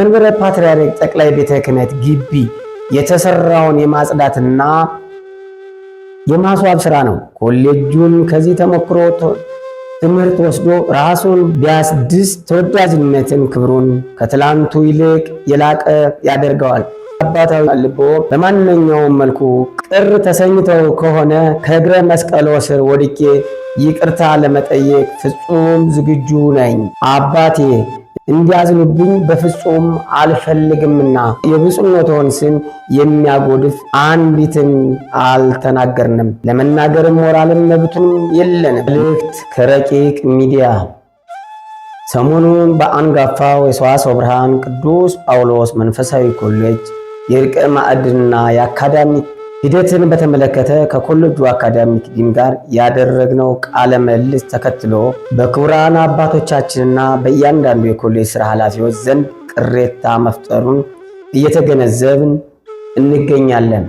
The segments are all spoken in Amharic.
መንበረ ፓትርያርክ ጠቅላይ ቤተ ክህነት ግቢ የተሰራውን የማጽዳትና የማስዋብ ስራ ነው። ኮሌጁም ከዚህ ተሞክሮ ትምህርት ወስዶ ራሱን ቢያስድስ ተወዳጅነትን፣ ክብሩን ከትላንቱ ይልቅ የላቀ ያደርገዋል። አባታዊ ልቦ በማንኛውም መልኩ ቅር ተሰኝተው ከሆነ ከእግረ መስቀሎ ስር ወድቄ ይቅርታ ለመጠየቅ ፍጹም ዝግጁ ነኝ። አባቴ እንዲያዝኑብኝ በፍጹም አልፈልግምና የብፁዕነትዎን ስም የሚያጎድፍ አንዲትን አልተናገርንም። ለመናገርም ሞራልም መብቱም የለንም። መልእክት ከረቂቅ ሚዲያ። ሰሞኑን በአንጋፋው የሰዋስወ ብርሃን ቅዱስ ጳውሎስ መንፈሳዊ ኮሌጅ የርቀ ማዕድና የአካዳሚክ ሂደትን በተመለከተ ከኮሌጁ አካዳሚክ ዲን ጋር ያደረግነው ቃለ ምልልስ ተከትሎ በክቡራን አባቶቻችንና በእያንዳንዱ የኮሌጅ ስራ ኃላፊዎች ዘንድ ቅሬታ መፍጠሩን እየተገነዘብን እንገኛለን።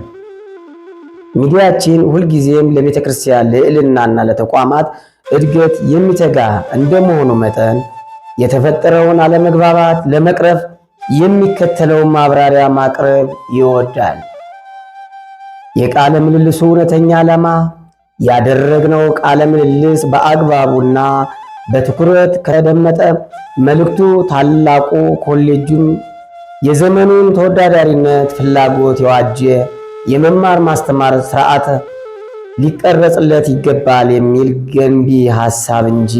ሚዲያችን ሁልጊዜም ለቤተ ክርስቲያን ልዕልናና ለተቋማት እድገት የሚተጋ እንደመሆኑ መጠን የተፈጠረውን አለመግባባት ለመቅረፍ የሚከተለውን ማብራሪያ ማቅረብ ይወዳል። የቃለ ምልልሱ እውነተኛ ዓላማ ያደረግነው ቃለ ምልልስ በአግባቡና በትኩረት ከደመጠ መልእክቱ ታላቁ ኮሌጁን የዘመኑን ተወዳዳሪነት ፍላጎት የዋጀ የመማር ማስተማር ስርዓት ሊቀረጽለት ይገባል የሚል ገንቢ ሐሳብ እንጂ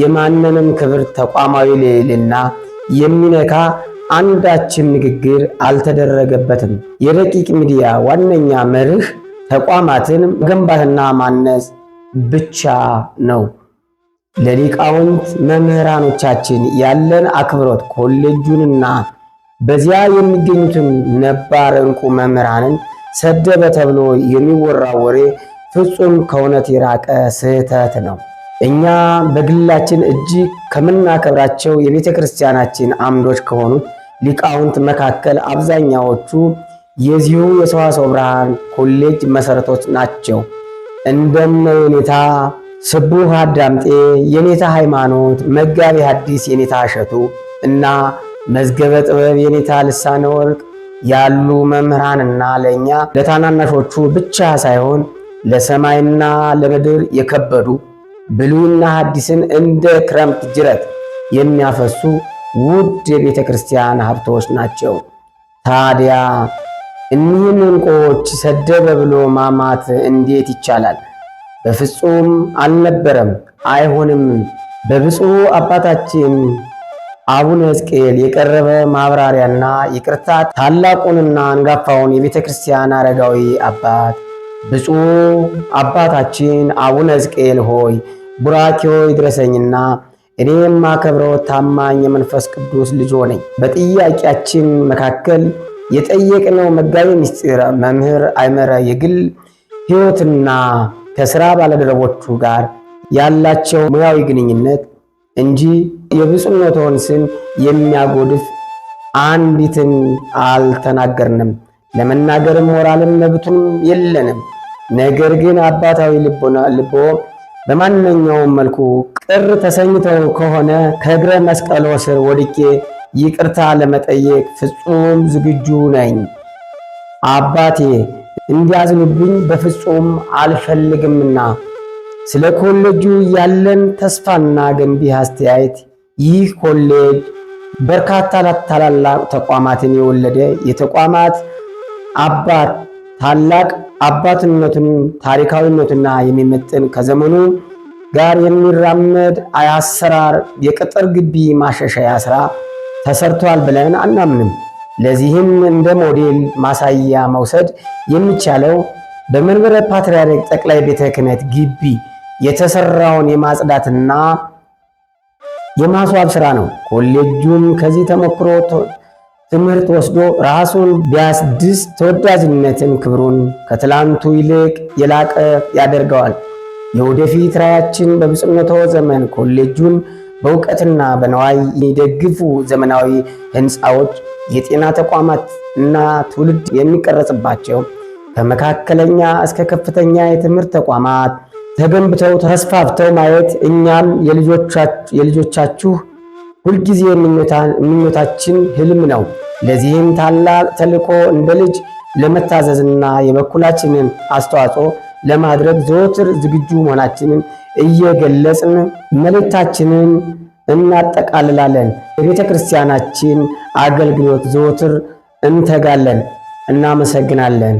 የማንንም ክብር ተቋማዊ ልዕልና የሚነካ አንዳችም ንግግር አልተደረገበትም። የረቂቅ ሚዲያ ዋነኛ መርህ ተቋማትን መገንባትና ማነጽ ብቻ ነው። ለሊቃውንት መምህራኖቻችን ያለን አክብሮት ኮሌጁንና በዚያ የሚገኙትን ነባር ዕንቁ መምህራንን ሰደበ ተብሎ የሚወራ ወሬ ፍጹም ከእውነት የራቀ ስህተት ነው። እኛ በግላችን እጅግ ከምናከብራቸው የቤተ ክርስቲያናችን አምዶች ከሆኑት ሊቃውንት መካከል አብዛኛዎቹ የዚሁ የሰዋስወ ብርሃን ኮሌጅ መሰረቶች ናቸው። እንደነ የኔታ ስቡህ አዳምጤ፣ የኔታ ሃይማኖት፣ መጋቤ ሐዲስ የኔታ እሸቱ እና መዝገበ ጥበብ የኔታ ልሳነ ወርቅ ያሉ መምህራንና ለእኛ ለታናናሾቹ ብቻ ሳይሆን ለሰማይና ለምድር የከበዱ ብሉይና ሐዲስን እንደ ክረምት ጅረት የሚያፈሱ ውድ የቤተ ክርስቲያን ሀብቶች ናቸው። ታዲያ እኒህን ዕንቁዎች ሰደበ ብሎ ማማት እንዴት ይቻላል? በፍጹም አልነበረም፣ አይሆንም። በብፁዕ አባታችን አቡነ ሕዝቅኤል የቀረበ ማብራሪያና ይቅርታ ታላቁንና አንጋፋውን የቤተ ክርስቲያን አረጋዊ አባት ብፁዕ አባታችን አቡነ ሕዝቅኤል ሆይ ቡራኪዎ ይድረሰኝና እኔ የማከብረው ታማኝ የመንፈስ ቅዱስ ልጅ ነኝ። በጥያቄያችን መካከል የጠየቅነው መጋቤ ምስጢር መምህር አይመረ የግል ሕይወትና ከሥራ ባልደረቦቹ ጋር ያላቸው ሙያዊ ግንኙነት እንጂ የብፁዕነትዎን ስም የሚያጎድፍ አንዲትን አልተናገርንም። ለመናገርም ሞራልም መብቱም የለንም። ነገር ግን አባታዊ ልቦ በማንኛውም መልኩ ቅር ተሰኝተው ከሆነ ከእግረ መስቀሎ ስር ወድቄ ይቅርታ ለመጠየቅ ፍጹም ዝግጁ ነኝ። አባቴ እንዲያዝኑብኝ በፍጹም አልፈልግምና ስለ ኮሌጁ ያለን ተስፋና ገንቢ አስተያየት ይህ ኮሌጅ በርካታ ታላላቅ ተቋማትን የወለደ የተቋማት አባት ታላቅ አባትነቱን ታሪካዊነቱና የሚመጥን ከዘመኑ ጋር የሚራመድ አሰራር የቅጥር ግቢ ማሻሻያ ስራ ተሰርቷል ብለን አናምንም። ለዚህም እንደ ሞዴል ማሳያ መውሰድ የሚቻለው በመንበረ ፓትርያርክ ጠቅላይ ቤተ ክህነት ግቢ የተሰራውን የማጽዳትና የማስዋብ ስራ ነው። ኮሌጁም ከዚህ ተሞክሮ ትምህርት ወስዶ ራሱን ቢያስድስ ተወዳጅነትን፣ ክብሩን ከትላንቱ ይልቅ የላቀ ያደርገዋል። የወደፊት ራዕያችን በብፁዕነትዎ ዘመን ኮሌጁን በእውቀትና በነዋይ የሚደግፉ ዘመናዊ ህንፃዎች፣ የጤና ተቋማት እና ትውልድ የሚቀረጽባቸው ከመካከለኛ እስከ ከፍተኛ የትምህርት ተቋማት ተገንብተው ተስፋፍተው ማየት እኛም የልጆቻችሁ ሁልጊዜ ምኞታችን ህልም ነው። ለዚህም ታላቅ ተልዕኮ እንደ ልጅ ለመታዘዝና የበኩላችንን አስተዋጽኦ ለማድረግ ዘወትር ዝግጁ መሆናችንን እየገለጽን መልእክታችንን እናጠቃልላለን። የቤተ ክርስቲያናችን አገልግሎት ዘወትር እንተጋለን። እናመሰግናለን።